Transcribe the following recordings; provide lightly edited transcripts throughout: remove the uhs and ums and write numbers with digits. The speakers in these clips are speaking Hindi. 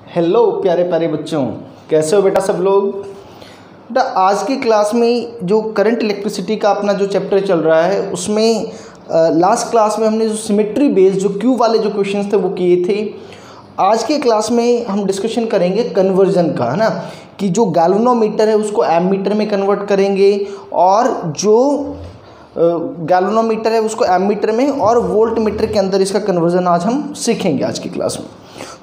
हेलो प्यारे प्यारे बच्चों, कैसे हो बेटा सब लोग। बेटा आज की क्लास में जो करंट इलेक्ट्रिसिटी का अपना जो चैप्टर चल रहा है उसमें लास्ट क्लास में हमने जो सिमेट्री बेस्ड जो क्यू वाले जो क्वेश्चंस थे वो किए थे। आज के क्लास में हम डिस्कशन करेंगे कन्वर्जन का, है ना, कि जो गैल्वेनोमीटर है उसको एमीटर में कन्वर्ट करेंगे और जो गैल्वेनोमीटर है उसको एमीटर में और वोल्ट मीटर के अंदर इसका कन्वर्जन आज हम सीखेंगे आज की क्लास में।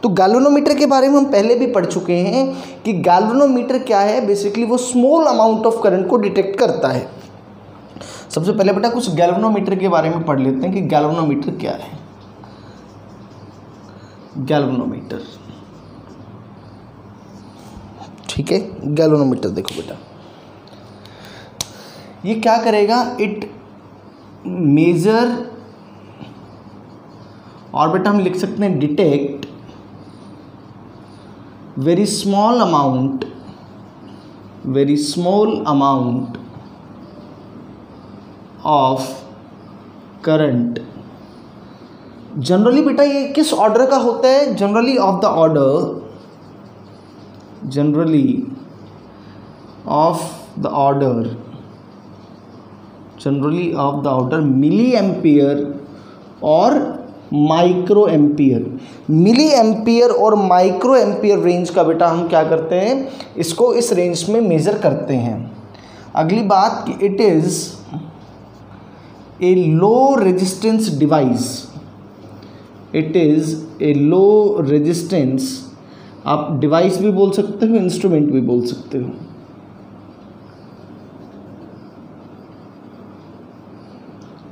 तो गैल्वेनोमीटर के बारे में हम पहले भी पढ़ चुके हैं कि गैल्वेनोमीटर क्या है। बेसिकली वो स्मॉल अमाउंट ऑफ करंट को डिटेक्ट करता है। सबसे पहले बेटा कुछ गैल्वेनोमीटर के बारे में पढ़ लेते हैं कि गैल्वेनोमीटर क्या है। गैल्वेनोमीटर, ठीक है, गैल्वेनोमीटर देखो बेटा ये क्या करेगा, इट मेजर, और बेटा हम लिख सकते हैं detect very small amount of current। Generally बेटा ये किस ऑर्डर का होता है, generally of the order milli ampere और माइक्रो एम्पियर। मिली एम्पियर और माइक्रो एम्पियर रेंज का बेटा हम क्या करते हैं, इसको इस रेंज में मेज़र करते हैं। अगली बात कि it is a low resistance device. It is a low resistance, आप डिवाइस भी बोल सकते हो, इंस्ट्रूमेंट भी बोल सकते हो।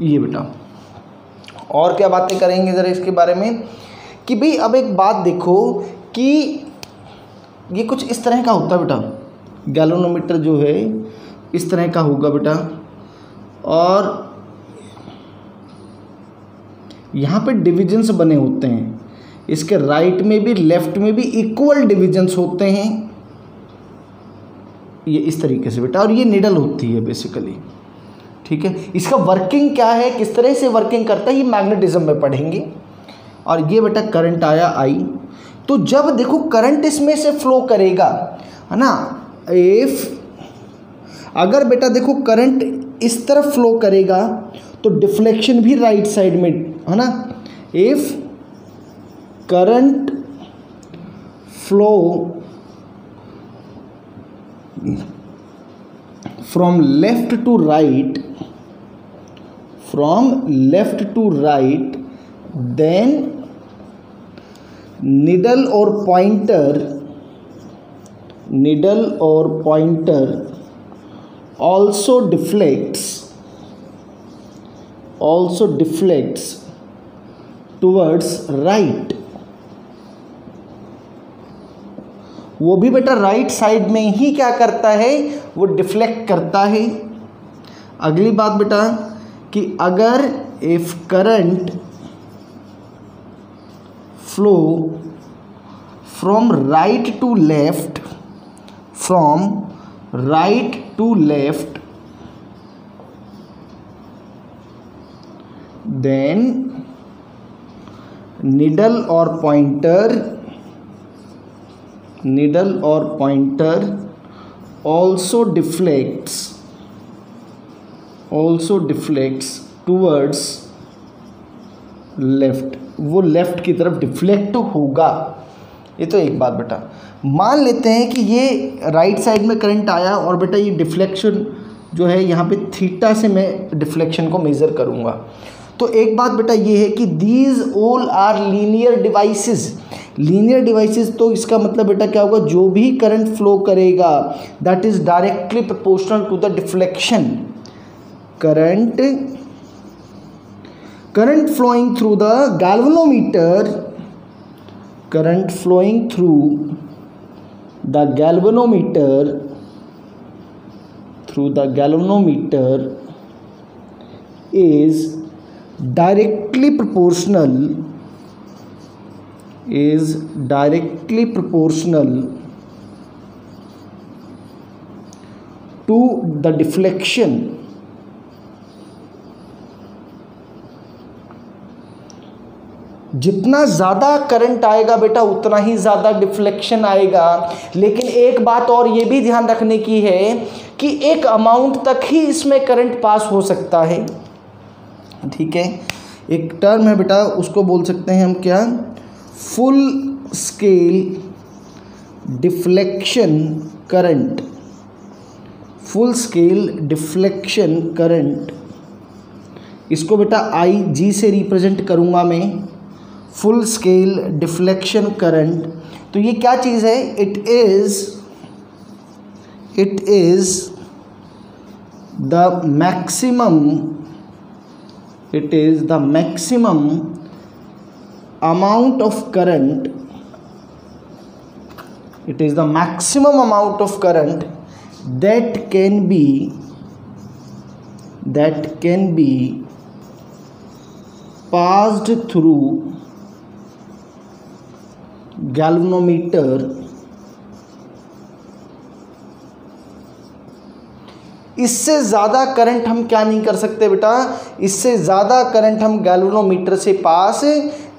ये बेटा और क्या बातें करेंगे ज़रा इसके बारे में कि भाई अब एक बात देखो कि ये कुछ इस तरह का होता है बेटा। गैल्वेनोमीटर जो है इस तरह का होगा बेटा, और यहाँ पे डिविजन्स बने होते हैं। इसके राइट में भी लेफ्ट में भी इक्वल डिविजन्स होते हैं, ये इस तरीके से बेटा, और ये निडल होती है बेसिकली, ठीक है। इसका वर्किंग क्या है, किस तरह से वर्किंग करता है, ये मैग्नेटिज्म में पढ़ेंगे। और ये बेटा करंट आया आई, तो जब देखो करंट इसमें से फ्लो करेगा, है ना, इफ अगर बेटा देखो करंट इस तरफ फ्लो करेगा तो डिफ्लेक्शन भी राइट साइड में, है ना। If current flow from left to right, then needle or pointer also deflects towards right। वो भी बेटा राइट साइड में ही क्या करता है, वो डिफ्लेक्ट करता है। अगली बात बेटा कि अगर if current flow from right to left then needle और pointer also deflects towards left, वो लेफ्ट की तरफ डिफ्लेक्ट होगा। ये तो एक बात बेटा। मान लेते हैं कि ये राइट साइड में करंट आया और बेटा ये डिफ्लेक्शन जो है यहाँ पे थीटा से मैं डिफ्लेक्शन को मेज़र करूँगा। तो एक बात बेटा ये है कि these all are linear devices. तो इसका मतलब बेटा क्या होगा, जो भी करंट फ्लो करेगा that is directly proportional to the deflection. Current flowing through the galvanometer is directly proportional to the deflection जितना ज़्यादा करंट आएगा बेटा उतना ही ज़्यादा डिफ्लेक्शन आएगा। लेकिन एक बात और ये भी ध्यान रखने की है कि एक अमाउंट तक ही इसमें करंट पास हो सकता है। ठीक है, एक टर्म है बेटा, उसको बोल सकते हैं हम क्या, full scale deflection current. Full scale deflection current, इसको बेटा IG से रिप्रेजेंट करूँगा मैं, फुल स्केल डिफ्लेक्शन करंट। तो ये क्या चीज़ है, it is the maximum amount of current, it is the maximum amount of current that can be passed through galvanometer इससे ज़्यादा करंट हम क्या नहीं कर सकते बेटा, इससे ज़्यादा करंट हम गैल्वेनोमीटर से पास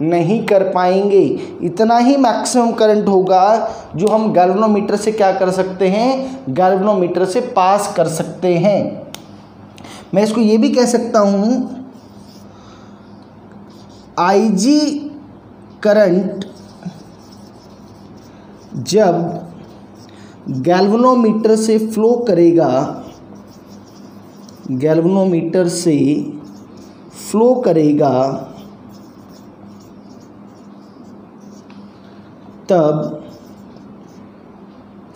नहीं कर पाएंगे। इतना ही मैक्सिमम करंट होगा जो हम गैल्वेनोमीटर से क्या कर सकते हैं, गैल्वेनोमीटर से पास कर सकते हैं। मैं इसको ये भी कह सकता हूँ, IG करंट जब गैल्वेनोमीटर से फ्लो करेगा, गैल्वेनोमीटर से फ्लो करेगा, तब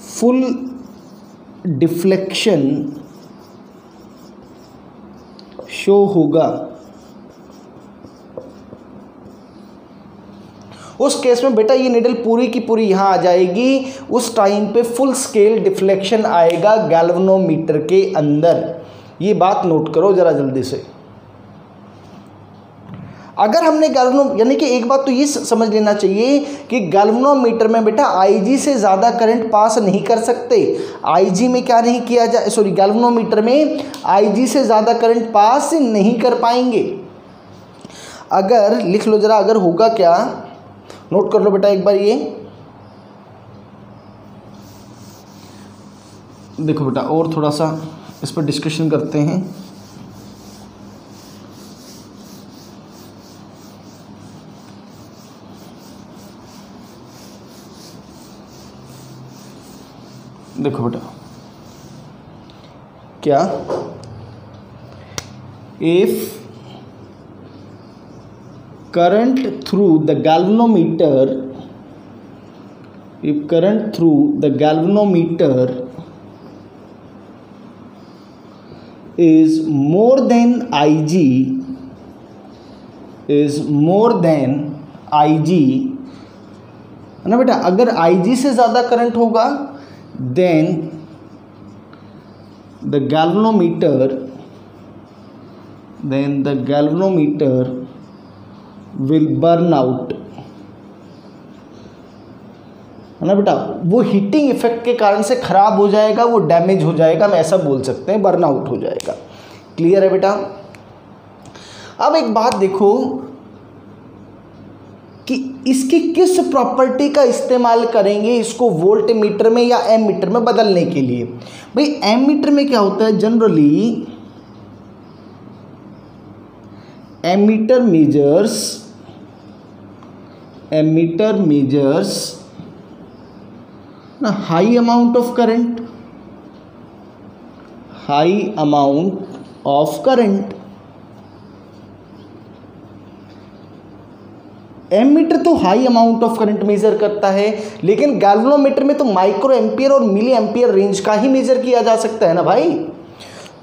फुल डिफ्लेक्शन शो होगा। उस केस में बेटा ये निडल पूरी की पूरी यहाँ आ जाएगी, उस टाइम पे फुल स्केल डिफ्लेक्शन आएगा गैल्वेनोमीटर के अंदर। ये बात नोट करो ज़रा जल्दी से। अगर हमने यानी कि एक बात तो ये समझ लेना चाहिए कि गैल्वेनोमीटर में बेटा IG से ज़्यादा करंट पास नहीं कर सकते। IG में क्या नहीं किया जाए, सॉरी गैल्वेनोमीटर में IG से ज़्यादा करंट पास नहीं कर पाएंगे। अगर लिख लो ज़रा, अगर होगा क्या, नोट कर लो बेटा एक बार ये देखो बेटा, और थोड़ा सा इस पर डिस्कशन करते हैं। देखो बेटा क्या, if current through the galvanometer, if current through the galvanometer is more than IG, is more than IG, है ना बेटा, अगर IG से ज़्यादा करंट होगा then the galvanometer will burn out, है ना बेटा, वो हीटिंग इफेक्ट के कारण से खराब हो जाएगा, वो डैमेज हो जाएगा, हम ऐसा बोल सकते हैं, बर्न आउट हो जाएगा। क्लियर है बेटा। अब एक बात देखो कि इसकी किस प्रॉपर्टी का इस्तेमाल करेंगे इसको वोल्ट मीटर में या एम मीटर में बदलने के लिए। भाई एम मीटर में क्या होता है, जनरली एमीटर मेजर्स ना high amount of current. Ammeter तो high amount of current measure करता है, लेकिन गैल्वेनोमीटर में तो माइक्रो एम्पियर और मिली एम्पियर रेंज का ही मेजर किया जा सकता है ना भाई।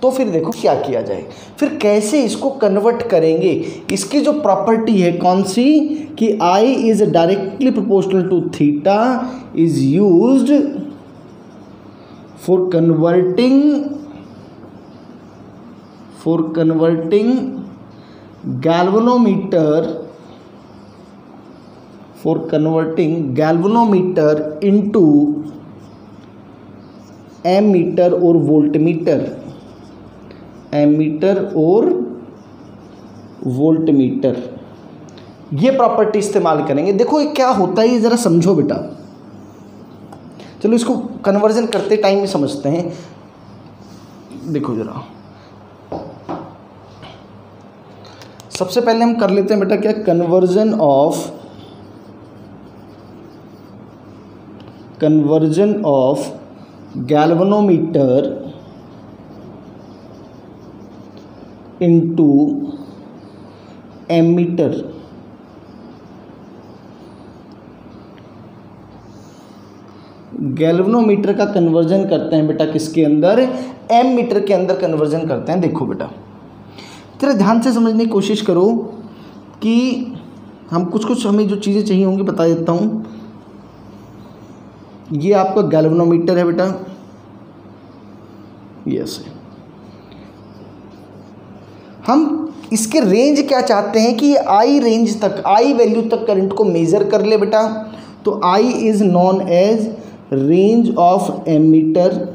तो फिर देखो क्या किया जाए, फिर कैसे इसको कन्वर्ट करेंगे। इसकी जो प्रॉपर्टी है कौन सी, कि I is directly proportional to theta is used for converting galvanometer into ammeter और वोल्टमीटर। ये प्रॉपर्टी इस्तेमाल करेंगे। देखो ये क्या होता है, ये ज़रा समझो बेटा। चलो इसको कन्वर्जन करते टाइम ही समझते हैं। देखो ज़रा, सबसे पहले हम कर लेते हैं बेटा क्या, conversion of galvanometer into ammeter. Galvanometer का कन्वर्जन करते हैं बेटा किसके अंदर, एमीटर के अंदर कन्वर्जन करते हैं। देखो बेटा जरा ध्यान से समझने की कोशिश करो कि हम कुछ हमें जो चीज़ें चाहिए होंगी बता देता हूँ। ये आपका गैल्वेनोमीटर है बेटा, यस। हम इसके रेंज क्या चाहते हैं कि आई रेंज तक, आई वैल्यू तक करंट को मेजर कर ले बेटा। तो I is known as range of ammeter.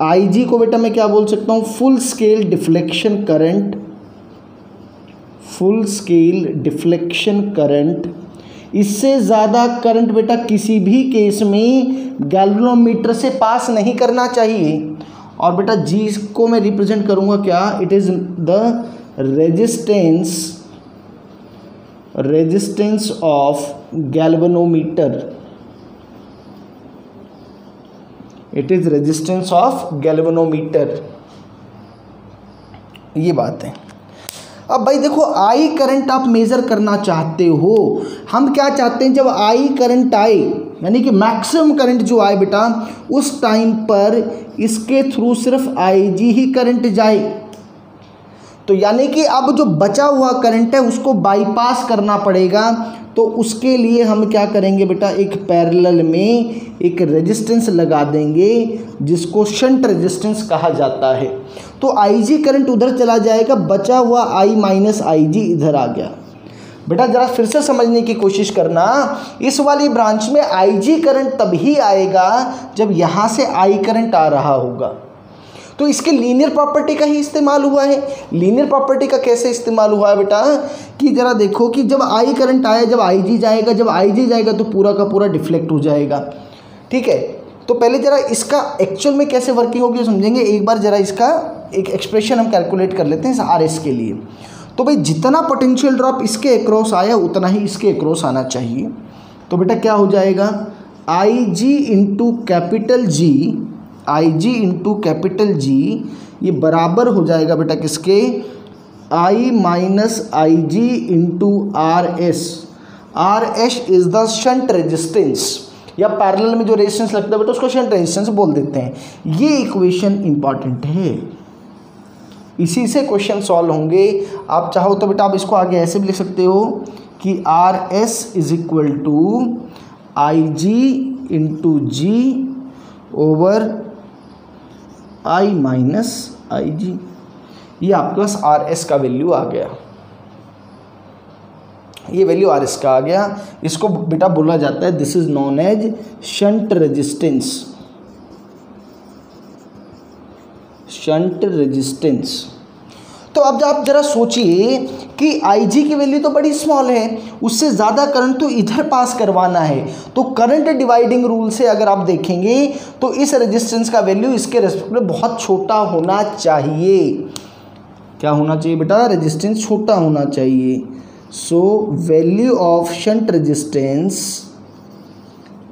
I G को बेटा मैं क्या बोल सकता हूँ, फुल स्केल डिफ्लेक्शन करंट। इससे ज़्यादा करंट बेटा किसी भी केस में गैल्वेनोमीटर से पास नहीं करना चाहिए। और बेटा जी को मैं रिप्रेजेंट करूँगा क्या, it is the resistance of galvanometer. It is resistance of galvanometer, ये बात है। अब भाई देखो आई करंट आप मेजर करना चाहते हो, हम क्या चाहते हैं, जब आई करंट आए यानी कि मैक्सिमम करंट जो आए बेटा, उस टाइम पर इसके थ्रू सिर्फ आई जी ही करंट जाए। तो यानी कि अब जो बचा हुआ करंट है उसको बाईपास करना पड़ेगा। तो उसके लिए हम क्या करेंगे बेटा, एक पैरेलल में एक रेजिस्टेंस लगा देंगे जिसको शंट रेजिस्टेंस कहा जाता है। तो आईजी करंट उधर चला जाएगा, बचा हुआ आई माइनस आईजी इधर आ गया। बेटा जरा फिर से समझने की कोशिश करना, इस वाली ब्रांच में आईजी करंट तभी आएगा जब यहाँ से आई करंट आ रहा होगा। तो इसके लीनियर प्रॉपर्टी का ही इस्तेमाल हुआ है। लीनियर प्रॉपर्टी का कैसे इस्तेमाल हुआ है बेटा, कि जरा देखो कि जब आई करंट आया, जब आई जी जाएगा, जब आई जी जाएगा तो पूरा का पूरा डिफ्लेक्ट हो जाएगा। ठीक है, तो पहले जरा इसका एक्चुअल में कैसे वर्किंग होगी समझेंगे। एक बार जरा इसका एक एक्सप्रेशन हम कैलकुलेट कर लेते हैं आर एस के लिए। तो भाई जितना पोटेंशियल ड्रॉप इसके एक्रॉस आया उतना ही इसके एक्रॉस आना चाहिए। तो बेटा क्या हो जाएगा, I G into capital G, I G into capital G, ये बराबर हो जाएगा बेटा किसके, I minus I G into R S. R S is the shunt resistance, या पैरेलल में जो रेजिस्टेंस लगता है बेटा उसको शंट रेजिस्टेंस बोल देते हैं। ये इक्वेशन इंपॉर्टेंट है, इसी से क्वेश्चन सॉल्व होंगे। आप चाहो तो बेटा आप इसको आगे ऐसे भी लिख सकते हो कि R S is equal to I G into G over I minus I G. ये आपके पास आर एस का वैल्यू आ गया, ये वैल्यू आर एस का आ गया। इसको बेटा बोला जाता है, this is known as shunt resistance. Shunt resistance. तो अब आप जरा सोचिए कि Ig की वैल्यू तो बड़ी स्मॉल है, उससे ज़्यादा करंट तो इधर पास करवाना है। तो करंट डिवाइडिंग रूल से अगर आप देखेंगे तो इस रेजिस्टेंस का वैल्यू इसके रेस्पेक्ट में बहुत छोटा होना चाहिए। क्या होना चाहिए बेटा, रेजिस्टेंस छोटा होना चाहिए। So value of shunt resistance,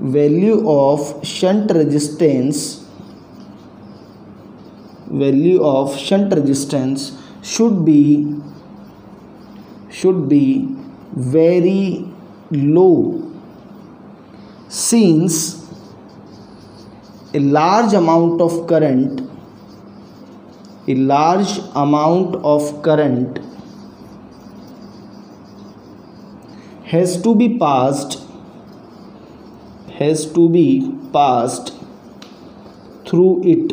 value of shunt resistance, value of shunt resistance should be very low, since a large amount of current has to be passed through it।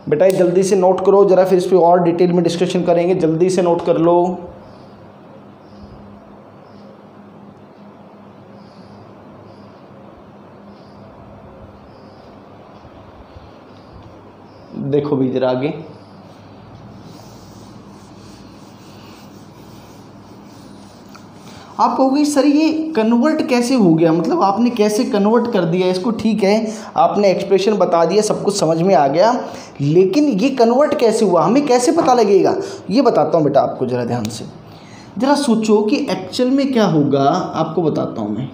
बेटा जल्दी से नोट करो जरा, फिर इस पर और डिटेल में डिस्कशन करेंगे। जल्दी से नोट कर लो। देखो भी जरा आगे, आप कहोगे सर ये कन्वर्ट कैसे हो गया, मतलब आपने कैसे कन्वर्ट कर दिया इसको। ठीक है, आपने एक्सप्रेशन बता दिया, सब कुछ समझ में आ गया, लेकिन ये कन्वर्ट कैसे हुआ, हमें कैसे पता लगेगा, ये बताता हूँ बेटा आपको। ज़रा ध्यान से ज़रा सोचो कि एक्चुअल में क्या होगा, आपको बताता हूँ मैं।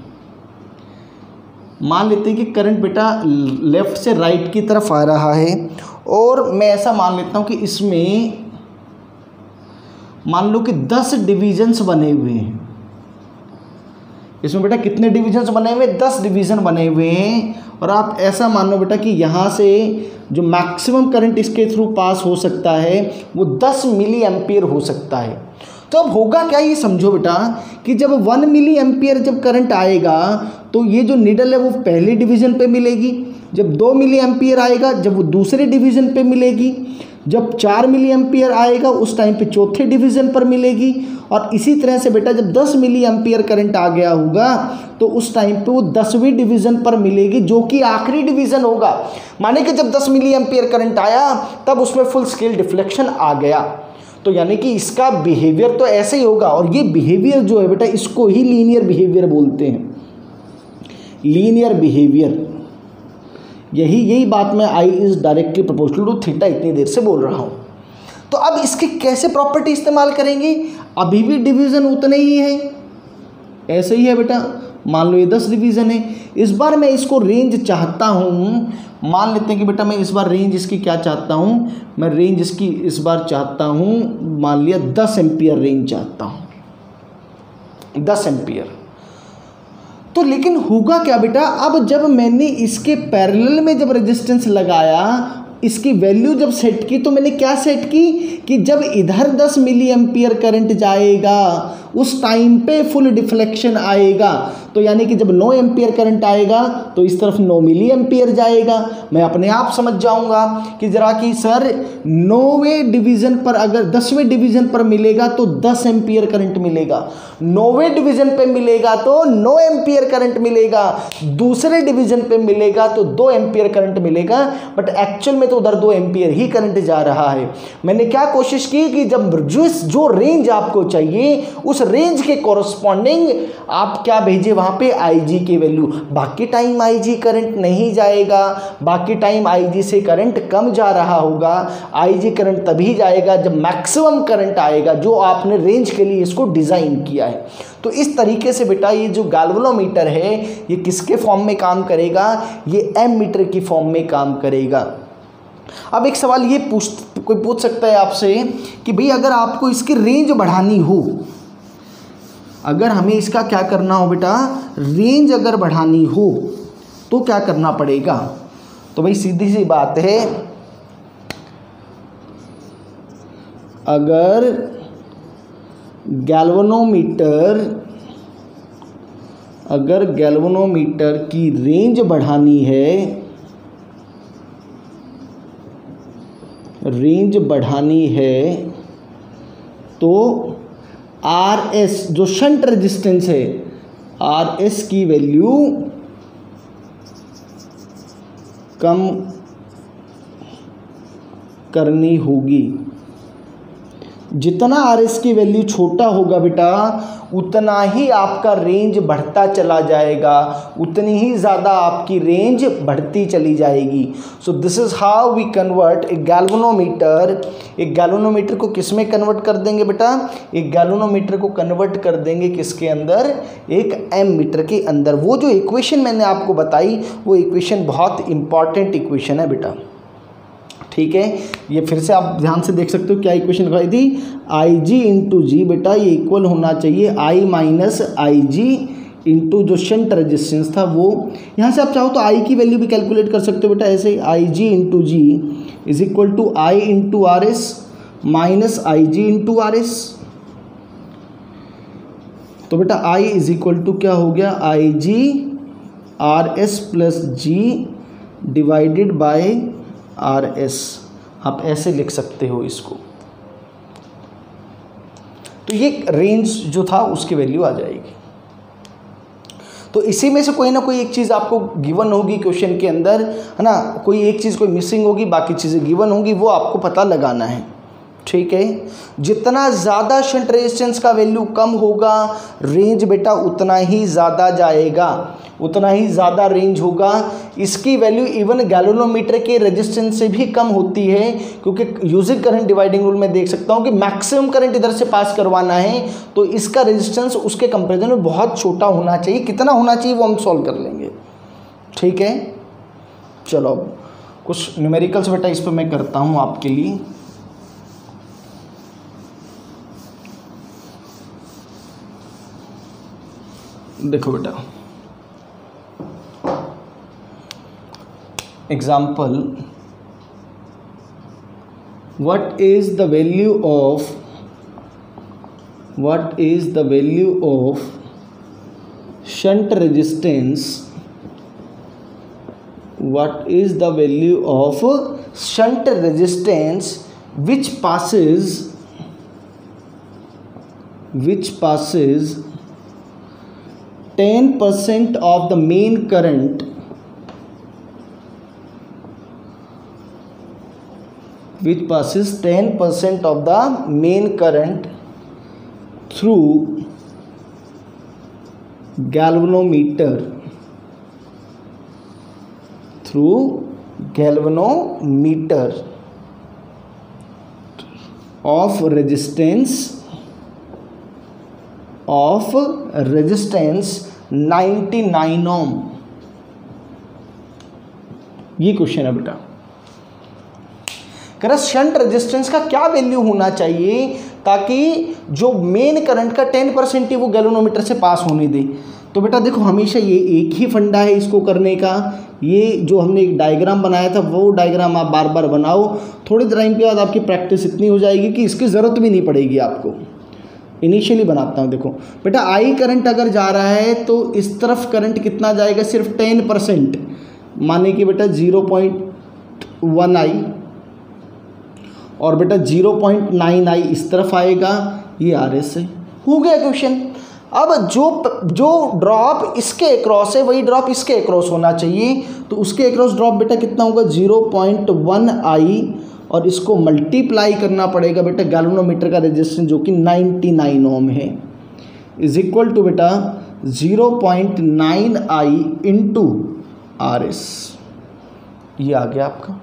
मान लेते हैं कि करंट बेटा लेफ़्ट से राइट की तरफ आ रहा है, और मैं ऐसा मान लेता हूँ कि इसमें मान लो कि 10 डिविजन्स बने हुए हैं। इसमें बेटा कितने डिविजन्स बने हुए हैं, 10 डिवीज़न बने हुए हैं। और आप ऐसा मान लो बेटा कि यहाँ से जो मैक्सिमम करंट इसके थ्रू पास हो सकता है वो 10 मिली एम्पियर हो सकता है। तो अब होगा क्या, ये समझो बेटा कि जब 1 मिली एम्पियर जब करंट आएगा तो ये जो निडल है वो पहले डिवीज़न पे मिलेगी, जब 2 मिली एम्पियर आएगा जब वो दूसरे डिवीज़न पे मिलेगी, जब 4 मिली एम्पियर आएगा उस टाइम पे चौथे डिवीज़न पर मिलेगी, और इसी तरह से बेटा जब 10 मिली एम्पियर करंट आ गया होगा तो उस टाइम पे वो 10वीं डिवीज़न पर मिलेगी, जो कि आखिरी डिवीज़न होगा। माने कि जब 10 मिली एम्पियर करंट आया तब उसमें फुल स्केल डिफ्लेक्शन आ गया। तो यानी कि इसका बिहेवियर तो ऐसे ही होगा, और ये बिहेवियर जो है बेटा इसको ही लीनियर बिहेवियर बोलते हैं, लीनियर बिहेवियर। यही बात मैं I is directly proportional to theta इतनी देर से बोल रहा हूँ। तो अब इसके कैसे प्रॉपर्टी इस्तेमाल करेंगे, अभी भी डिवीज़न उतने ही है, ऐसे ही है बेटा। मान लो ये 10 डिवीज़न है, इस बार मैं इसको रेंज चाहता हूँ, मान लेते हैं कि बेटा मैं इस बार रेंज इसकी क्या चाहता हूँ, मैं रेंज इसकी इस बार चाहता हूँ, मान लिया 10 एम्पियर रेंज चाहता हूँ, 10 एम्पियर। तो लेकिन होगा क्या बेटा, अब जब मैंने इसके पैरेलल में जब रेजिस्टेंस लगाया, इसकी वैल्यू जब सेट की, तो मैंने क्या सेट की कि जब इधर 10 मिली एम्पियर करंट जाएगा उस टाइम पे फुल डिफ्लेक्शन आएगा। तो यानी कि जब 9 एम्पियर करंट आएगा तो इस तरफ 9 मिली एम्पियर जाएगा। मैं अपने आप समझ जाऊंगा कि जरा कि सर 9वें डिवीज़न पर अगर 10वें डिवीज़न पर मिलेगा तो 10 एम्पियर करंट मिलेगा, 9वें डिवीज़न पे मिलेगा तो 9 एम्पियर करंट मिलेगा, दूसरे डिवीज़न पे मिलेगा तो 2 एम्पियर करंट मिलेगा। बट एक्चुअल में तो उधर 2 एम्पियर ही करंट जा रहा है। मैंने क्या कोशिश की कि जब जो रेंज आपको चाहिए उस रेंज के कोरस्पॉन्डिंग आप क्या भेजिए वहाँ पे आईजी की वैल्यू। बाकी टाइम आईजी करंट नहीं जाएगा, बाकी टाइम आईजी से करंट कम जा रहा होगा। आईजी करंट तभी जाएगा जब मैक्सिमम करंट आएगा जो आपने रेंज के लिए इसको डिज़ाइन किया है। तो इस तरीके से बेटा ये जो गैल्वेनोमीटर है ये किसके फॉर्म में काम करेगा, ये एमीटर की फॉर्म में काम करेगा। अब एक सवाल ये कोई पूछ सकता है आपसे कि भाई अगर आपको इसकी रेंज बढ़ानी हो, अगर हमें इसका क्या करना हो बेटा, रेंज अगर बढ़ानी हो तो क्या करना पड़ेगा। तो भाई सीधी सी बात है, अगर गैल्वेनोमीटर की रेंज बढ़ानी है तो RS जो शंट रेजिस्टेंस है RS की वैल्यू कम करनी होगी। जितना RS की वैल्यू छोटा होगा बेटा उतना ही आपका रेंज बढ़ता चला जाएगा, उतनी ही ज़्यादा आपकी रेंज बढ़ती चली जाएगी। So this is how we convert a galvanometer. एक गैल्वेनोमीटर को किस में कन्वर्ट कर देंगे बेटा, एक गैल्वेनोमीटर को कन्वर्ट कर देंगे किसके अंदर, एक एमीटर के अंदर। वो जो इक्वेशन मैंने आपको बताई वो इक्वेशन बहुत इंपॉर्टेंट इक्वेशन है बेटा, ठीक है। ये फिर से आप ध्यान से देख सकते हो क्या इक्वेशन लगाई थी, आई जी इंटू जी बेटा ये इक्वल होना चाहिए आई माइनस आई जी इंटू जो शंट रेजिस्टेंस था वो। यहाँ से आप चाहो तो आई की वैल्यू भी कैलकुलेट कर सकते हो बेटा, ऐसे I G into G is equal to I into R S minus I G into R S. तो बेटा आई इज इक्वल टू क्या हो गया, I G R S plus G divided by R S. आप ऐसे लिख सकते हो इसको। तो ये रेंज जो था उसकी वैल्यू आ जाएगी। तो इसी में से कोई ना कोई एक चीज़ आपको गिवन होगी क्वेश्चन के अंदर, है ना, कोई एक चीज़ कोई मिसिंग होगी, बाकी चीज़ें गिवन होंगी, वो आपको पता लगाना है। ठीक है, जितना ज़्यादा शंट रेजिस्टेंस का वैल्यू कम होगा, रेंज बेटा उतना ही ज़्यादा जाएगा, उतना ही ज़्यादा रेंज होगा। इसकी वैल्यू इवन गैल्वेनोमीटर के रेजिस्टेंस से भी कम होती है, क्योंकि यूजिंग करंट डिवाइडिंग रूल में देख सकता हूँ कि मैक्सिमम करंट इधर से पास करवाना है, तो इसका रेजिस्टेंस उसके कंपेरिजन में बहुत छोटा होना चाहिए। कितना होना चाहिए वो हम सॉल्व कर लेंगे। ठीक है, चलो अब कुछ न्यूमेरिकल्स बेटा इस पर मैं करता हूँ आपके लिए। देखो बेटा, example, what is the value of shunt resistance, what is the value of shunt resistance which passes 10% of the main current which passes 10% of the main current through galvanometer of resistance 99 ओम। ये क्वेश्चन है बेटा, कह रहा शंट रेजिस्टेंस का क्या वैल्यू होना चाहिए ताकि जो मेन करंट का 10% ही वो गैल्वेनोमीटर से पास होने दे। तो बेटा देखो, हमेशा ये एक ही फंडा है इसको करने का। ये जो हमने एक डायग्राम बनाया था वो डायग्राम आप बार बार बनाओ, थोड़ी टाइम के बाद आपकी प्रैक्टिस इतनी हो जाएगी कि इसकी ज़रूरत भी नहीं पड़ेगी आपको। इनिशियली बनाता हूँ, देखो बेटा, आई करंट अगर जा रहा है तो इस तरफ करंट कितना जाएगा, सिर्फ 10%, माने कि बेटा 0.1 आई, और बेटा 0.9 आई इस तरफ आएगा, ये आर एस है। हो गया क्वेश्चन। अब जो ड्रॉप इसके अक्रॉस है वही ड्रॉप इसके अक्रॉस होना चाहिए, तो उसके अक्रॉस ड्रॉप बेटा कितना होगा, 0.1 आई, और इसको मल्टीप्लाई करना पड़ेगा बेटा गैल्वेनोमीटर का रेजिस्टेंस जो कि 99 ओम है, इज इक्वल टू बेटा 0.9 आई इंटू आर एस। ये आ गया आपका,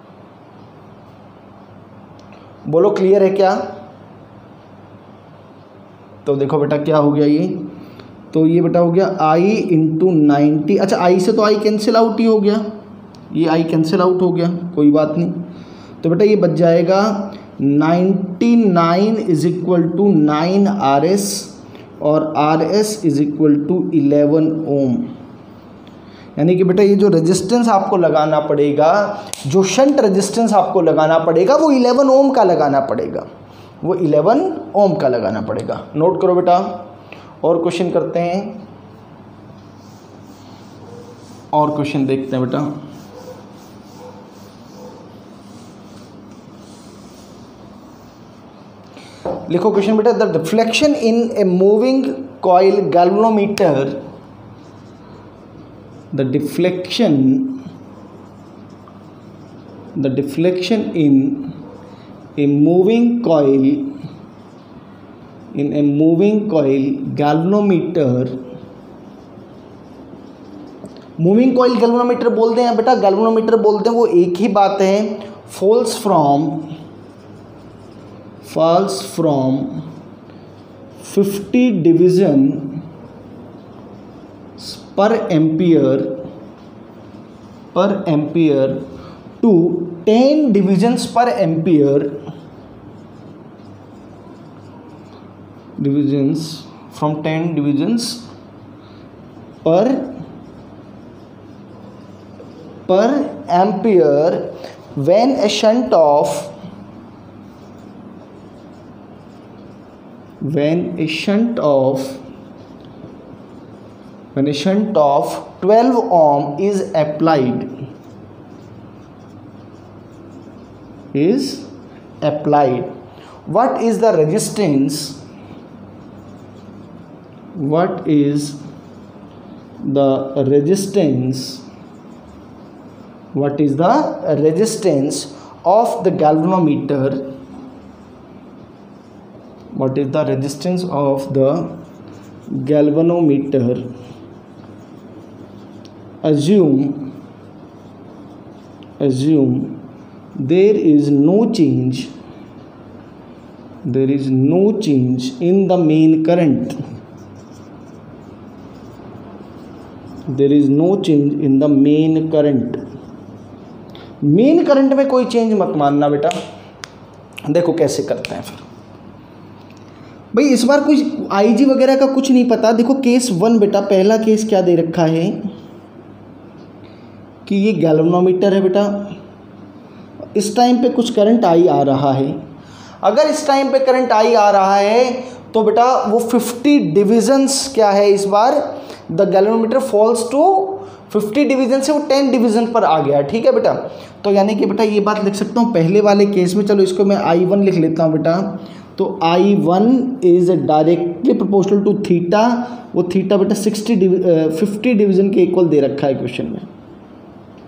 बोलो क्लियर है क्या? तो देखो बेटा क्या हो गया ये, तो ये बेटा हो गया आई इंटू 90। अच्छा, आई से तो आई कैंसिल आउट ही हो गया, ये आई कैंसिल आउट हो गया, कोई बात नहीं। तो बेटा ये बच जाएगा 99 is equal to 9 R S, और R S is equal to 11 ohm. यानी कि बेटा ये जो रेजिस्टेंस आपको लगाना पड़ेगा, जो शंट रेजिस्टेंस आपको लगाना पड़ेगा वो 11 ओम का लगाना पड़ेगा, वो 11 ओम का लगाना पड़ेगा। नोट करो बेटा, और क्वेश्चन करते हैं, और क्वेश्चन देखते हैं बेटा। लिखो क्वेश्चन बेटा, the deflection in A moving coil galvanometer, the deflection in a moving coil galvanometer, moving coil galvanometer बोलते हैं बेटा, गैल्वेनोमीटर बोलते हैं, वो एक ही बात है। Falls from 50 division per ampere to 10 divisions per ampere, from 10 divisions per ampere when a shunt of 12 ohm is applied. What is the resistance the resistance, what is the resistance of the galvanometer, what is the resistance of the galvanometer, assume there is no change in the main current, there is no change in the main current. Main current में कोई चेंज मत मानना बेटा। देखो कैसे करते हैं फिर भाई, इस बार कुछ आईजी वगैरह का कुछ नहीं पता। देखो केस 1 बेटा, पहला केस क्या दे रखा है कि ये गैल्वेनोमीटर है बेटा, इस टाइम पे कुछ करंट आई आ रहा है। अगर इस टाइम पे करंट आई आ रहा है तो बेटा वो 50 डिविजन्स क्या है, इस बार the galvanometer falls to 50 division से वो 10 डिवीजन पर आ गया। ठीक है बेटा, तो यानी कि बेटा ये बात लिख सकता हूँ पहले वाले केस में। चलो इसको मैं I1 लिख लेता हूँ बेटा। तो I1 is directly proportional to theta, वो थीटा बेटा 50 डिवीजन के इक्वल दे रखा है इक्वेशन में।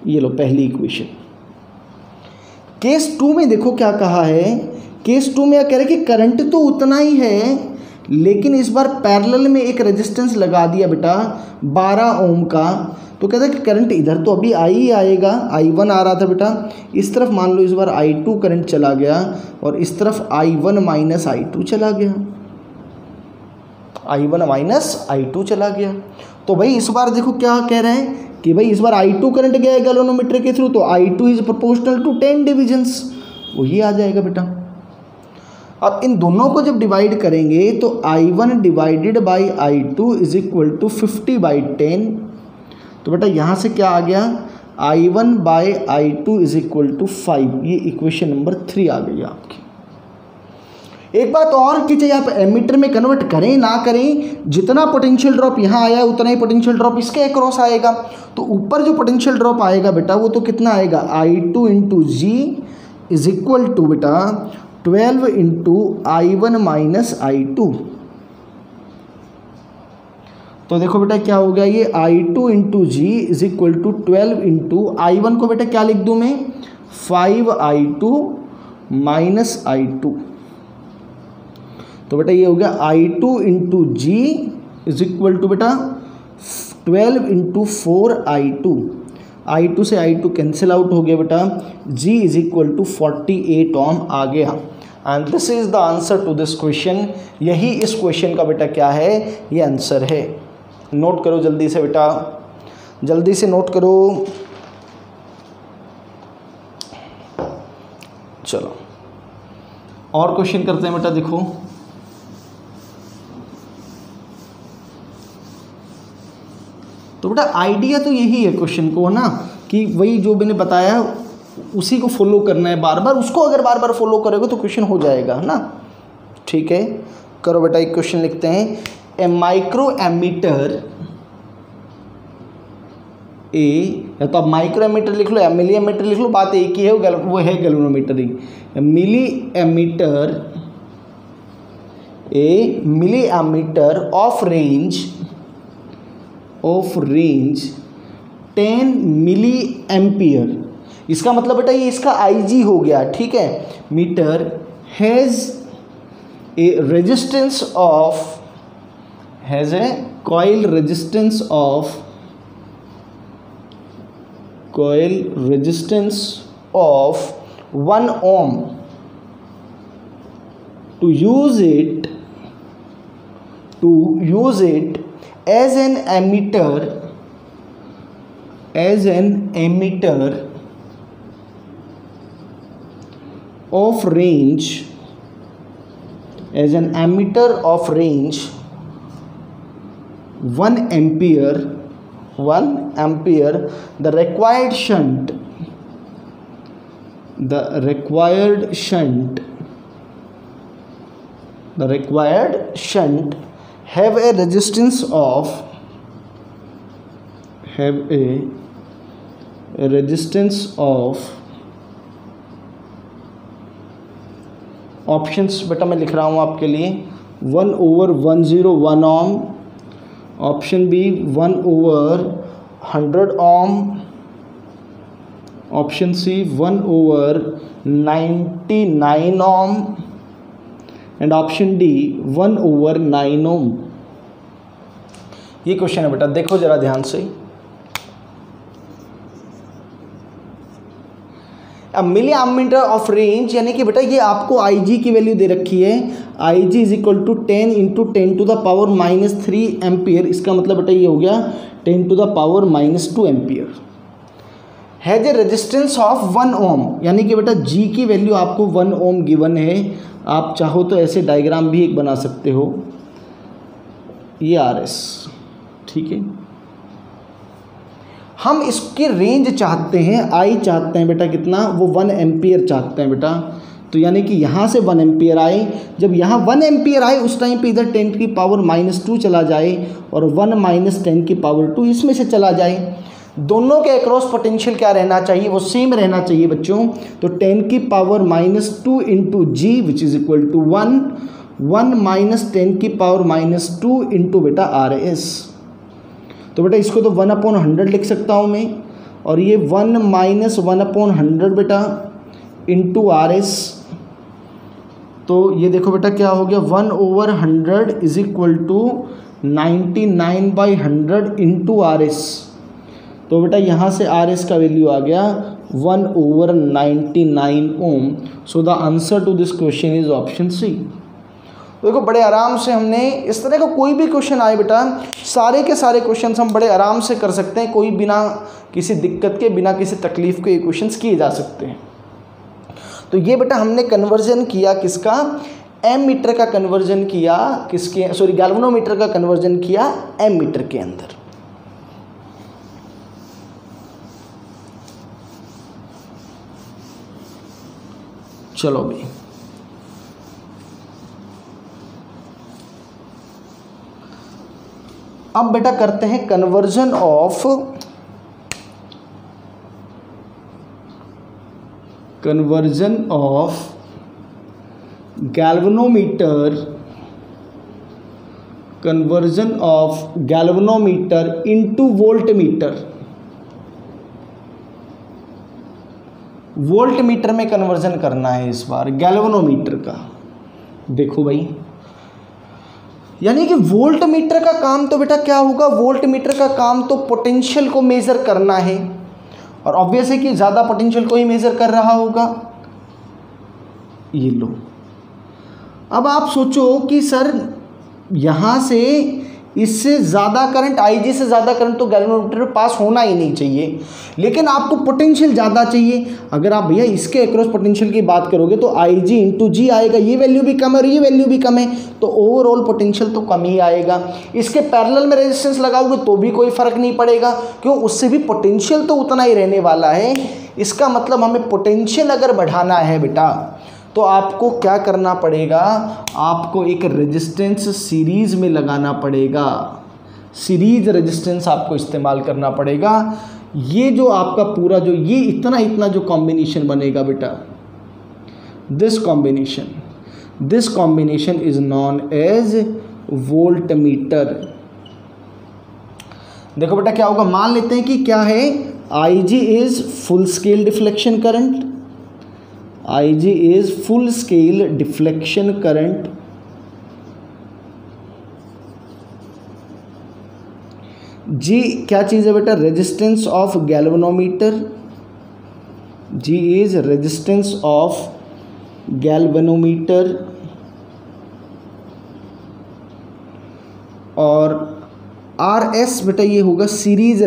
ये लो पहली इक्वेशन। केस 2 में देखो क्या कहा है, केस 2 में क्या कह रहे हैं कि करंट तो उतना ही है, लेकिन इस बार पैरेलल में एक रेजिस्टेंस लगा दिया बेटा 12 ओम का। तो कहता है कि करंट इधर तो अभी ही आएगा, I1 आ रहा था बेटा, इस तरफ मान लो इस बार I2 करंट चला गया और इस तरफ I1 माइनस I2 चला गया, I1 माइनस I2 चला गया। तो भाई इस बार देखो क्या कह रहे हैं कि भाई इस बार I2 करंट गया गैल्वेनोमीटर के थ्रू, तो I2 is proportional to 10 divisions, वही आ जाएगा बेटा। अब इन दोनों को जब डिवाइड करेंगे तो I1 divided by I2 is equal to 50/10। तो बेटा यहाँ से क्या आ गया, I1 by I2 is equal to 5। ये इक्वेशन नंबर 3 आ गई आपकी। एक बात और कि चाहे आप एमीटर में कन्वर्ट करें ना करें, जितना पोटेंशियल ड्रॉप यहाँ आया उतना ही पोटेंशियल ड्रॉप इसके अक्रॉस आएगा। तो ऊपर जो पोटेंशियल ड्रॉप आएगा बेटा वो तो कितना आएगा, I2 into G is equal to बेटा 12 इंटू I1 माइनस I2। तो देखो बेटा क्या हो गया, ये I2 into G is equal to 12 into I1 को बेटा क्या लिख दूँ मैं, 5I2 माइनस I2। तो बेटा ये हो गया I2 into G is equal to बेटा 12 इंटू 4I2। I2 से I2 कैंसिल आउट हो गया बेटा, G is equal to 48 ohm आ गया। And this is the answer to this question. यही इस क्वेश्चन का बेटा क्या है, ये आंसर है। नोट करो जल्दी से बेटा, जल्दी से नोट करो। चलो और क्वेश्चन करते हैं बेटा। देखो तो बेटा आइडिया तो यही है क्वेश्चन को ना, कि वही जो मैंने बताया उसी को फॉलो करना है बार बार। उसको अगर बार बार फॉलो करोगे तो क्वेश्चन हो जाएगा ना। ठीक है, करो बेटा। एक क्वेश्चन लिखते हैं, ए माइक्रो एमीटर ए, या तो आप माइक्रो एमीटर लिख लो या मिली एमीटर लिख लो, बात एक ही है, वो है गैल्वेनोमीटर ही। Milli ammeter of range 10 milli ampere. इसका मतलब बेटा ये इसका IG हो गया। ठीक है, meter has a resistance of, has a coil resistance of 1 ohm। to use it as an emitter of range, as an emitter of range 1 ampere, the required shunt have a resistance of options बेटा मैं लिख रहा हूँ आपके लिए, 1/101 ohm, option B 1/100 ohm, option C 1/99 ohm and option D 1/9 ohm. ये क्वेश्चन है बेटा, देखो जरा ध्यान से। अब मिली एम्मीटर ऑफ रेंज, यानी कि बेटा ये आपको Ig की वैल्यू दे रखी है, Ig is equal to 10 × 10⁻³ ampere. इसका मतलब बेटा ये हो गया 10⁻² ampere. Has a resistance of 1 ohm, यानी कि बेटा G की वैल्यू आपको 1 ओम गिवन है। आप चाहो तो ऐसे डायग्राम भी एक बना सकते हो, ये RS, ठीक है। हम इसकी रेंज चाहते हैं, I चाहते हैं बेटा कितना, वो 1 एम्पियर चाहते हैं बेटा। तो यानी कि यहाँ से 1 एम्पियर आए, जब यहाँ 1 एम्पियर आए उस टाइम पे इधर 10⁻² चला जाए और 1 - 10⁻² इसमें से चला जाए। दोनों के अक्रॉस पोटेंशियल क्या रहना चाहिए, वो सेम रहना चाहिए बच्चों। तो 10⁻² into G which is equal to 1 10⁻² into बेटा RS। तो बेटा इसको तो 1/100 लिख सकता हूँ मैं, और ये 1 - 1/100 बेटा इंटू RS। तो ये देखो बेटा क्या हो गया, 1/100 is equal to 99/100 into RS। तो बेटा यहाँ से RS का वैल्यू आ गया 1/99 ohm. So the answer to this question is option C. देखो बड़े आराम से हमने इस तरह का कोई भी क्वेश्चन आए बेटा, सारे के सारे क्वेश्चंस हम बड़े आराम से कर सकते हैं, कोई बिना किसी दिक्कत के, बिना किसी तकलीफ के ये क्वेश्चंस किए जा सकते हैं। तो ये बेटा हमने कन्वर्जन किया किसका, एमीटर का कन्वर्जन किया किसके, सॉरी गैल्वेनोमीटर का कन्वर्जन किया एमीटर के अंदर। चलो भाई, अब बेटा करते हैं conversion of galvanometer into voltmeter. Voltmeter में कन्वर्जन करना है इस बार गैल्वेनोमीटर का। देखो भाई, यानी कि वोल्टमीटर का काम तो बेटा क्या होगा, वोल्टमीटर का काम तो पोटेंशियल को मेज़र करना है, और ऑब्वियस है कि ज़्यादा पोटेंशियल को ही मेज़र कर रहा होगा। ये लो, अब आप सोचो कि सर यहाँ से इससे ज़्यादा करंट, Ig से ज़्यादा करंट तो गैल्वेनोमीटर में पास होना ही नहीं चाहिए, लेकिन आपको पोटेंशियल ज़्यादा चाहिए। अगर आप भैया इसके अक्रॉस पोटेंशियल की बात करोगे तो Ig इंटू G आएगा, ये वैल्यू भी कम है और ये वैल्यू भी कम है, तो ओवरऑल पोटेंशियल तो कम ही आएगा। इसके पैरेलल में रेजिस्टेंस लगाओगे तो भी कोई फ़र्क नहीं पड़ेगा, क्यों, उससे भी पोटेंशियल तो उतना ही रहने वाला है। इसका मतलब हमें पोटेंशियल अगर बढ़ाना है बेटा, तो आपको क्या करना पड़ेगा, आपको एक रेजिस्टेंस सीरीज़ में लगाना पड़ेगा, सीरीज रेजिस्टेंस आपको इस्तेमाल करना पड़ेगा। ये जो आपका पूरा जो ये इतना जो कॉम्बिनेशन बनेगा बेटा, this combination is known as voltmeter. देखो बेटा क्या होगा, मान लेते हैं कि क्या है, Ig is full scale deflection current, Ig is full scale deflection current, G क्या चीज़ है बेटा, resistance of galvanometer, G is resistance of galvanometer, और RS बेटा ये होगा सीरीज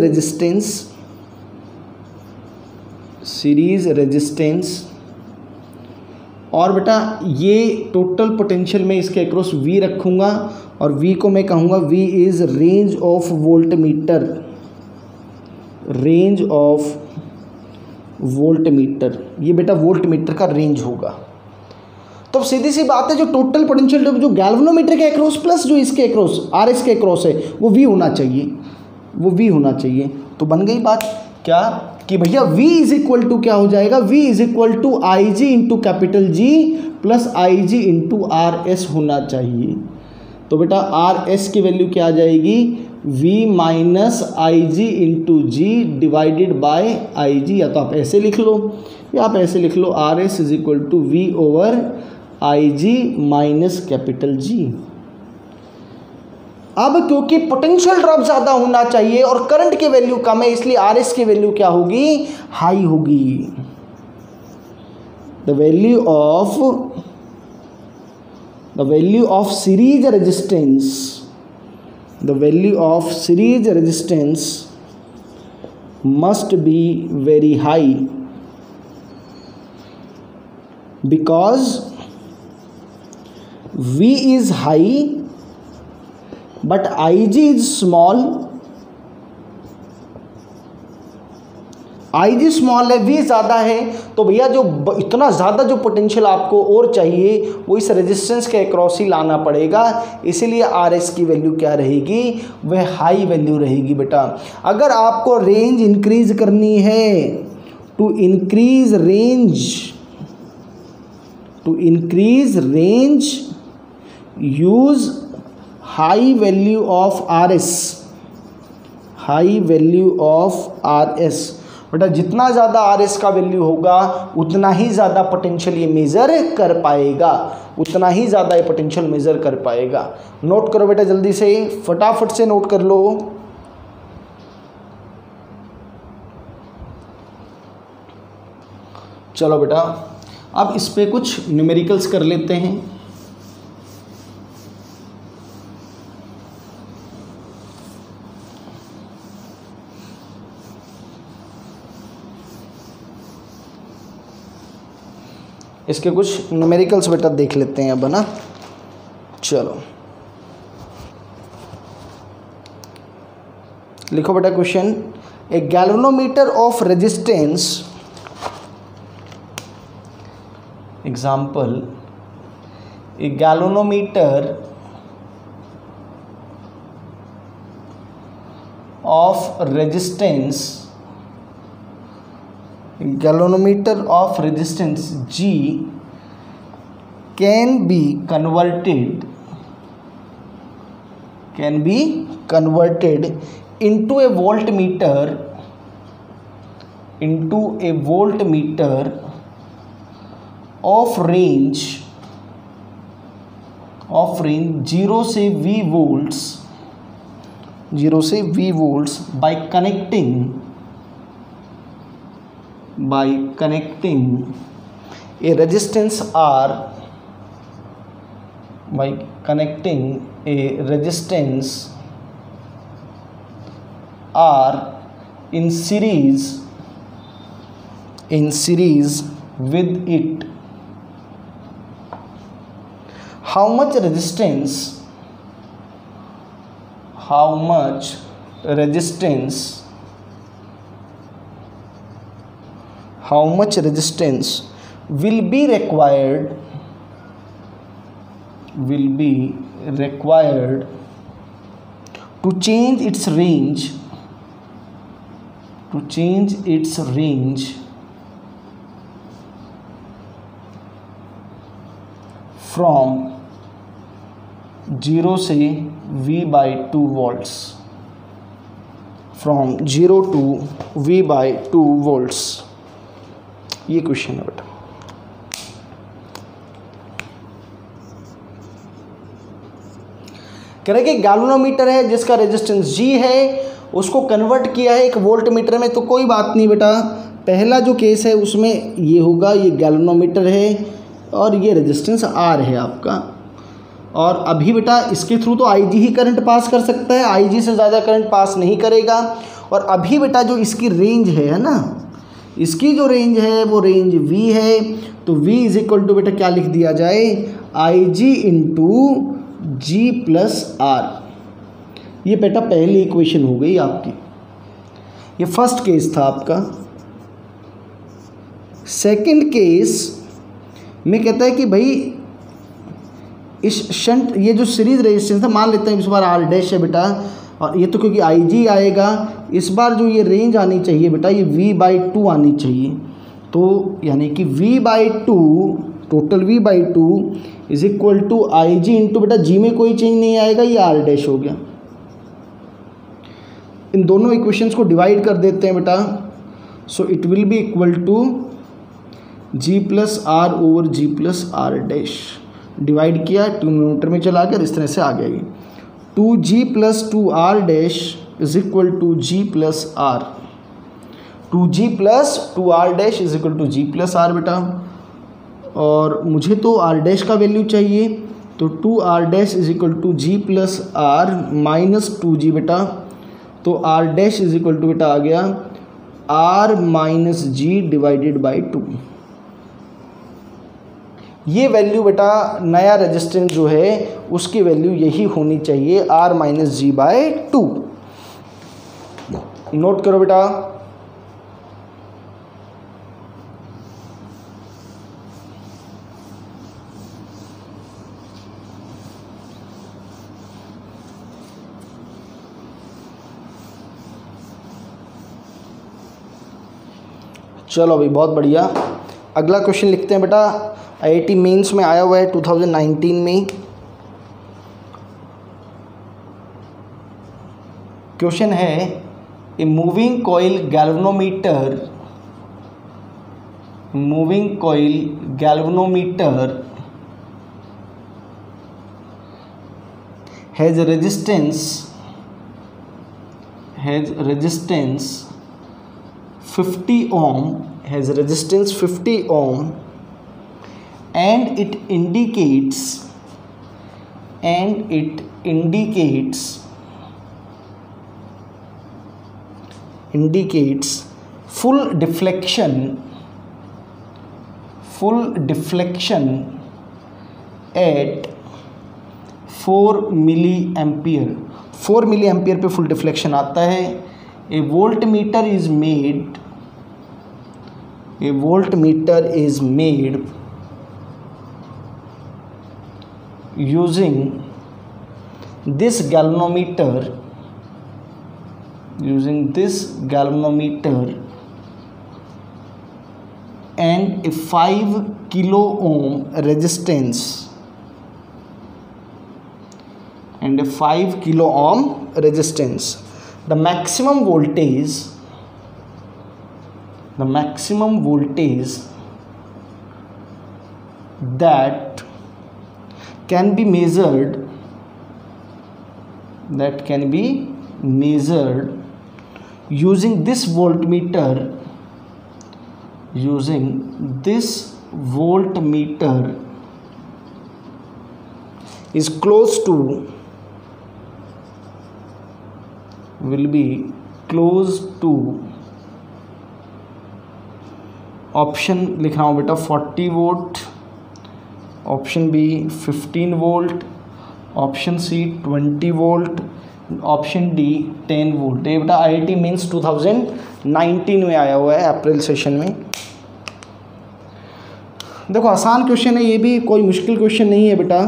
रेजिस्टेंस, और बेटा ये टोटल पोटेंशियल में इसके अक्रॉस V रखूँगा, और V को मैं कहूँगा V is range of voltmeter, ये बेटा वोल्टमीटर का रेंज होगा। तो सीधी सी बात है, जो टोटल पोटेंशियल जो गैल्वेनोमीटर के अक्रॉस प्लस जो इसके अक्रॉस RS के अक्रॉस है वो V होना चाहिए, तो बन गई बात क्या कि भैया V इज इक्वल टू क्या हो जाएगा, V is equal to Ig into capital G plus Ig into RS होना चाहिए। तो बेटा RS की वैल्यू क्या आ जाएगी, V minus I G into G divided by I G, या तो आप ऐसे लिख लो या आप ऐसे लिख लो R S is equal to V over I G minus capital G. अब क्योंकि पोटेंशियल ड्रॉप ज़्यादा होना चाहिए और करंट की वैल्यू कम है, इसलिए आर एस की वैल्यू क्या होगी, हाई होगी। The value of series resistance must be very high because V is high but Ig is small, Ig small है, V ज़्यादा है, तो भैया जो इतना ज़्यादा जो पोटेंशियल आपको और चाहिए वो इस रेजिस्टेंस के अक्रॉस ही लाना पड़ेगा, इसीलिए आर एस की वैल्यू क्या रहेगी, वह हाई वैल्यू रहेगी बेटा। अगर आपको रेंज इंक्रीज करनी है, to increase range use high value of R S. बेटा जितना ज़्यादा आर एस का वैल्यू होगा उतना ही ज़्यादा पोटेंशियल ये मेज़र कर पाएगा, नोट करो बेटा जल्दी से, फटाफट से नोट कर लो। चलो बेटा अब इस पे कुछ न्यूमेरिकल्स कर लेते हैं। इसके कुछ न्यूमेरिकल्स बेटा देख लेते हैं अब, है ना। चलो लिखो बेटा question, A galvanometer of resistance, example A galvanometer of resistance G can be converted into a voltmeter of range 0 से V volts by connecting a resistance R in series with it. How much resistance will be required to change its range from 0 से V/2 volts, from 0 to V/2 volts। ये क्वेश्चन है बेटा। कह रहे कि गैल्वेनोमीटर है जिसका रेजिस्टेंस G है, उसको कन्वर्ट किया है एक वोल्ट मीटर में, तो कोई बात नहीं बेटा, पहला जो केस है उसमें ये होगा, ये गैल्वेनोमीटर है और ये रेजिस्टेंस R है आपका, और अभी बेटा इसके थ्रू तो Ig ही करंट पास कर सकता है, Ig से ज़्यादा करंट पास नहीं करेगा। और अभी बेटा जो इसकी रेंज है ना, इसकी जो रेंज है वो रेंज V है, तो V इज इक्वल टू बेटा क्या लिख दिया जाए, Ig into G plus R। ये बेटा पहली इक्वेशन हो गई आपकी, ये फर्स्ट केस था आपका। सेकंड केस में कहता है कि भाई इस शंट, ये जो सीरीज रेजिस्टेंस था, मान लेते हैं इस बार R डैश है बेटा, और ये तो क्योंकि Ig आएगा, इस बार जो ये रेंज आनी चाहिए बेटा ये V/2 आनी चाहिए, तो यानी कि V/2 total V/2 is equal to Ig into बेटा G में कोई चेंज नहीं आएगा, ये R डैश हो गया। इन दोनों इक्वेशंस को डिवाइड कर देते हैं बेटा। So it will be equal to G plus R over G plus R dash. Divide किया, डिनोमिनेटर में चला गया, इस तरह से आ गया। 2g plus 2r dash is equal to G plus R. 2g plus 2r dash is equal to G plus R बेटा। और मुझे तो r डैश का वैल्यू चाहिए, तो 2r dash is equal to G plus R minus 2g बेटा। तो r dash is equal to बेटा आ गया r minus G divided by 2। ये वैल्यू बेटा नया रेजिस्टेंस जो है उसकी वैल्यू यही होनी चाहिए, r minus G by 2। Note करो बेटा। चलो भाई बहुत बढ़िया। अगला क्वेश्चन लिखते हैं बेटा। आईआईटी मेंस में आया हुआ है 2019 में। क्वेश्चन है a moving coil galvanometer has resistance 50 ohm, and it indicates full deflection at 4 milliampere। 4 milliampere पे फुल डिफ्लेक्शन आता है। A voltmeter is made using this galvanometer and a 5 kilo ohm resistance the maximum voltage that can be measured using this voltmeter is will be close to option लिख रहा हूँ बेटा 40 volt, option B 15 volt, option C 20 volt, option D 10 volt. ये बेटा आईआईटी मेंस 2019 में आया हुआ है अप्रैल सेशन में। देखो आसान क्वेश्चन है, ये भी कोई मुश्किल क्वेश्चन नहीं है बेटा।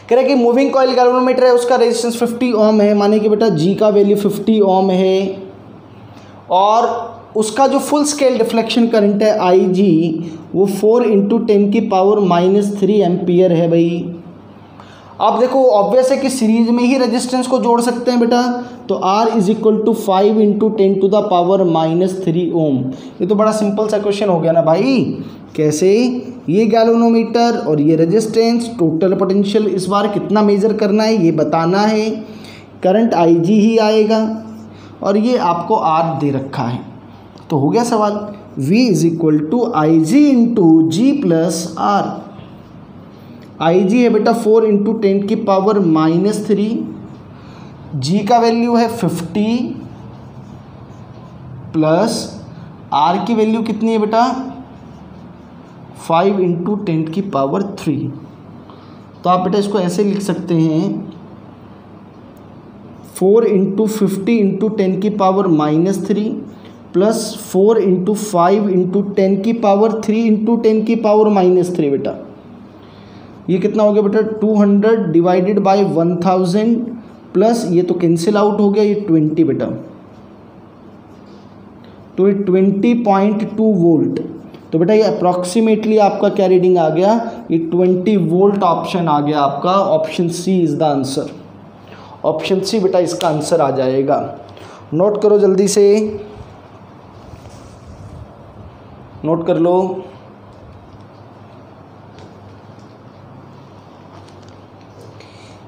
कह रहे कि मूविंग कॉइल गैल्वेनोमीटर है, उसका रेजिस्टेंस 50 ओम है, माने कि बेटा जी का वैल्यू 50 ओम है और उसका जो फुल स्केल डिफ्लेक्शन करंट है आई जी वो 4 × 10⁻³ एम्पियर है भाई। अब देखो ऑब्वियस है कि सीरीज में ही रेजिस्टेंस को जोड़ सकते हैं बेटा, तो R = 5 × 10⁻³ ओम। ये तो बड़ा सिंपल सा क्वेश्चन हो गया ना भाई। कैसे? ये गैल्वेनोमीटर और ये रेजिस्टेंस, टोटल पोटेंशियल इस बार कितना मेजर करना है ये बताना है, करंट IG ही आएगा और ये आपको R दे रखा है। तो हो गया सवाल। V = IG × G + R। IG है बेटा 4 × 10⁻³ G का वैल्यू है 50 प्लस R की वैल्यू कितनी है बेटा 5 × 10⁻³ तो आप बेटा इसको ऐसे लिख सकते हैं 4 × 50 × 10⁻³ प्लस 4 × 5 × 10⁻³ × 10⁻³ बेटा ये कितना हो गया बेटा 200 डिवाइडेड बाय 1000 प्लस ये तो कैंसिल आउट हो गया, ये 20 बेटा, तो ये 20.2 वोल्ट। तो बेटा ये अप्रॉक्सीमेटली आपका क्या रीडिंग आ गया, ये 20 वोल्ट ऑप्शन आ गया आपका, option C is the answer. Option C बेटा इसका आंसर आ जाएगा। नोट करो जल्दी से, नोट कर लो।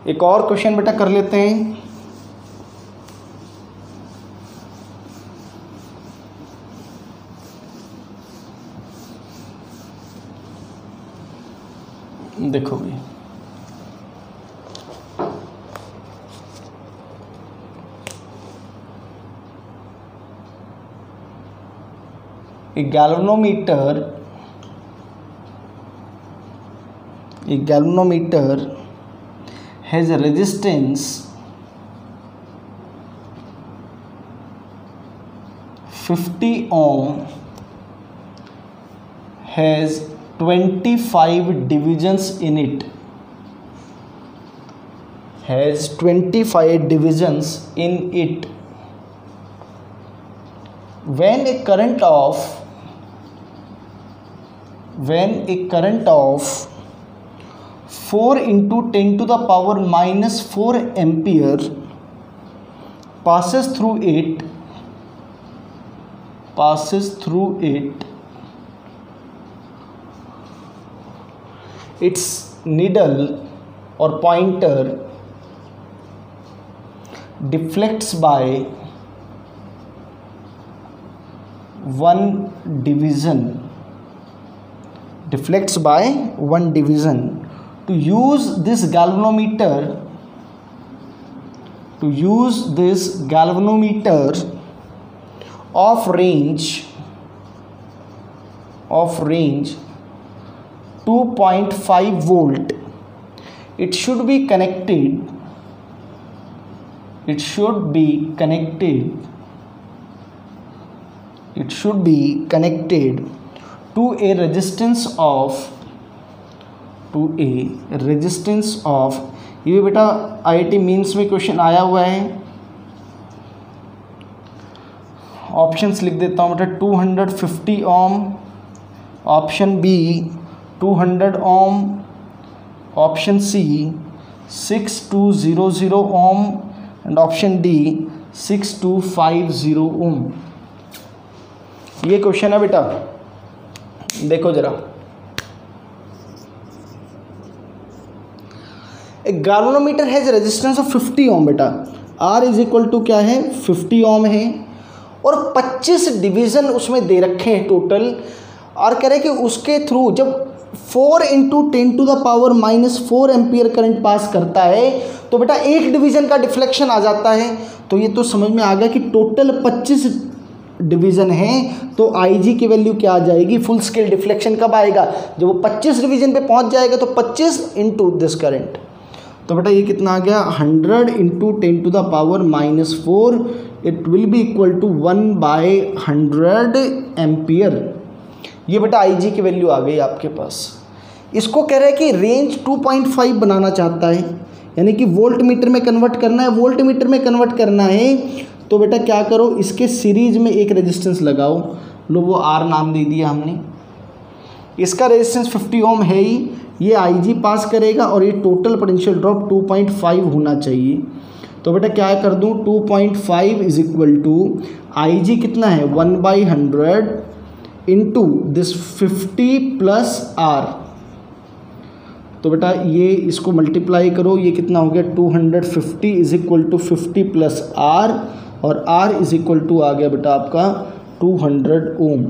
एक और क्वेश्चन बेटा कर लेते हैं। देखो भी एक galvanometer has a resistance 50 ohm, has 25 divisions in it, has 25 divisions in it. When a current of 4 into 10 to the power minus 4 ampere passes through it, its needle or pointer deflects by 1 division, to use this galvanometer of range 2.5 volt, it should be connected to a resistance of ये बेटा IIT मीन्स में क्वेश्चन आया हुआ है। ऑप्शंस लिख देता हूँ बेटा, 250 ohm, option B 200 ohm, option C 6200 ohm and option D 6250 ohm. ये क्वेश्चन है बेटा, देखो जरा। एक galvanometer has resistance of 50 ohm बेटा, R इज इक्वल टू क्या है 50 ओम है और 25 डिवीज़न उसमें दे रखे हैं टोटल, और कह रहे हैं कि उसके थ्रू जब 4 into 10 to the power minus 4 ampere current pass करता है तो बेटा एक डिवीज़न का डिफ्लेक्शन आ जाता है। तो ये तो समझ में आ गया कि टोटल 25 डिवीज़न है, तो IG की वैल्यू क्या आ जाएगी, फुल स्केल डिफ्लेक्शन कब आएगा, जब वो 25 डिवीज़न पे पहुंच जाएगा तो 25 इंटू दिस करंट। तो बेटा ये कितना आ गया 100 into 10 to the power minus 4, it will be equal to 1/100 ampere. ये बेटा IG की वैल्यू आ गई आपके पास। इसको कह रहा है कि रेंज 2.5 बनाना चाहता है, यानी कि वोल्ट मीटर में कन्वर्ट करना है, तो बेटा क्या करो, इसके सीरीज में एक रेजिस्टेंस लगाओ, लो वो R नाम दे दिया हमने। इसका रेजिस्टेंस 50 ओम है ही, ये IG पास करेगा और ये टोटल पोटेंशियल ड्रॉप 2.5 होना चाहिए। तो बेटा क्या कर दूँ, 2.5 इज इक्वल टू IG कितना है 1/100 इंटू दिस 50 प्लस R। तो बेटा ये इसको मल्टीप्लाई करो, ये कितना हो गया 250 is equal to 50 plus R, और R इज इक्वल टू आ गया बेटा आपका 200 ओम।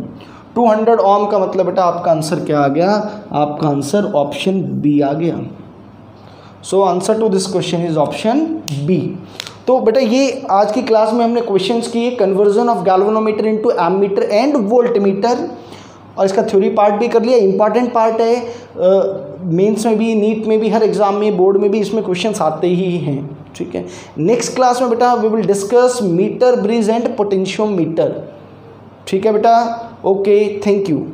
200 ओम का मतलब बेटा आपका आंसर क्या आ गया, आपका आंसर ऑप्शन बी आ गया। So answer to this question is option B. तो बेटा ये आज की क्लास में हमने क्वेश्चंस किए, conversion of galvanometer into ammeter and voltmeter, और इसका थ्योरी पार्ट भी कर लिया। इंपॉर्टेंट पार्ट है, मेंस में भी, नीट में भी, हर एग्जाम में, बोर्ड में भी इसमें क्वेश्चंस आते ही हैं। ठीक है, नेक्स्ट क्लास में बेटा we will discuss meter, bridge and potentiometer. ठीक है बेटा, ओके, थैंक यू।